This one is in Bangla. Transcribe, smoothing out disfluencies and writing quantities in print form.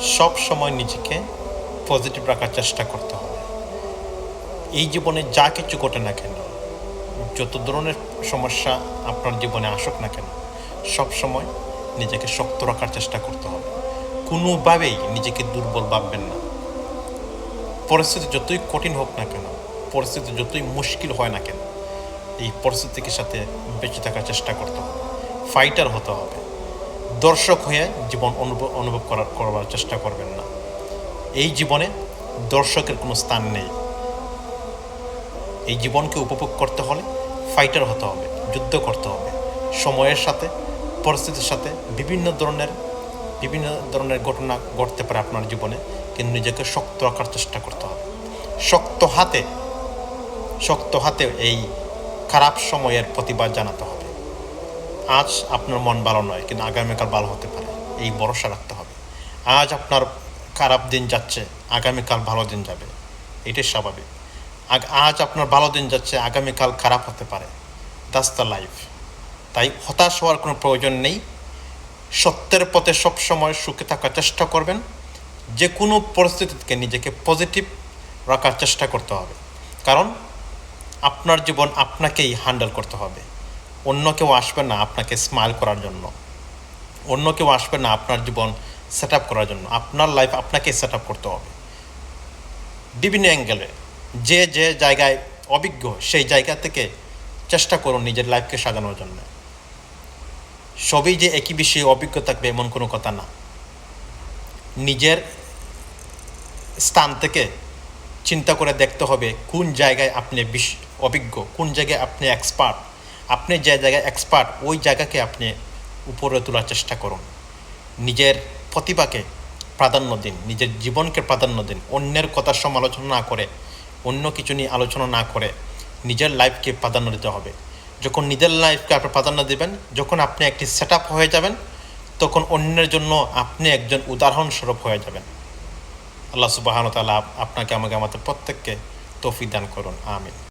সব সময় নিজেকে পজিটিভ রাখার চেষ্টা করতে হবে। এই জীবনে যা কিছু ঘটে না কেন, যত ধরনের সমস্যা আপনার জীবনে আসুক না কেন, সব সময় নিজেকে শক্ত রাখার চেষ্টা করতে হবে। কোনোভাবেই নিজেকে দুর্বল ভাববেন না। পরিস্থিতি যতই কঠিন হোক না কেন, পরিস্থিতি যতই মুশকিল হয় না কেন, এই পরিস্থিতির সাথে বেঁচে থাকার চেষ্টা করতে হবে। ফাইটার হতে হবে। দর্শক হয়ে জীবন অনুভব করবার চেষ্টা করবেন না। এই জীবনে দর্শকের কোনো স্থান নেই। এই জীবনকে উপভোগ করতে হলে ফাইটার হতে হবে, যুদ্ধ করতে হবে। সময়ের সাথে, পরিস্থিতির সাথে বিভিন্ন ধরনের ঘটনা ঘটতে পারে আপনার জীবনে, কিন্তু নিজেকে শক্ত রাখার চেষ্টা করতে হবে। শক্ত হাতে এই খারাপ সময়ের প্রতিবাদ জানাতে হবে। আজ আপনার মন ভালো নয়, কিন্তু আগামীকাল ভালো হতে পারে, এই ভরসা রাখতে হবে। আজ আপনার খারাপ দিন যাচ্ছে, আগামীকাল ভালো দিন যাবে, এটাই স্বাভাবিক। আজ আপনার ভালো দিন যাচ্ছে, আগামীকাল খারাপ হতে পারে। That's the life. তাই হতাশ হওয়ার কোনো প্রয়োজন নেই। সত্যের পথে সবসময় সুখে থাকার চেষ্টা করবেন। যে কোনো পরিস্থিতিকে নিজেকে পজিটিভ রাখার চেষ্টা করতে হবে, কারণ আপনার জীবন আপনাকেই হ্যান্ডেল করতে হবে। অন্য কেউ আসবে না আপনাকে স্মাইল করার জন্য, অন্য কেউ আসবে না আপনার জীবন সেট আপ করার জন্য। আপনার লাইফ আপনাকে সেট আপ করতে হবে বিভিন্ন অ্যাঙ্গেলে। যে জায়গায় অভিজ্ঞ, সেই জায়গা থেকে চেষ্টা করুন নিজের লাইফকে সাজানোর জন্য। সবই যে একই বিষয়ে অভিজ্ঞ থাকবে এমন কোনো কথা না। নিজের স্থান থেকে চিন্তা করে দেখতে হবে কোন জায়গায় আপনি অভিজ্ঞ, কোন জায়গায় আপনি এক্সপার্ট। আপনি যে জায়গায় এক্সপার্ট, ওই জায়গাকে আপনি উপরে তোলার চেষ্টা করুন। নিজের প্রতিভাকে প্রাধান্য দিন, নিজের জীবনকে প্রাধান্য দিন। অন্যের কথা সমালোচনা না করে, অন্য কিছু নিয়ে আলোচনা না করে নিজের লাইফকে প্রাধান্য দিতে হবে। যখন নিজের লাইফকে আপনি প্রাধান্য দেবেন, যখন আপনি একটি সেট আপ হয়ে যাবেন, তখন অন্যের জন্য আপনি একজন উদাহরণস্বরূপ হয়ে যাবেন। আল্লাহ সুবহানাহু ওয়া তাআলা আপনাকে আমাদের প্রত্যেককে তৌফিক দান করুন। আমিন।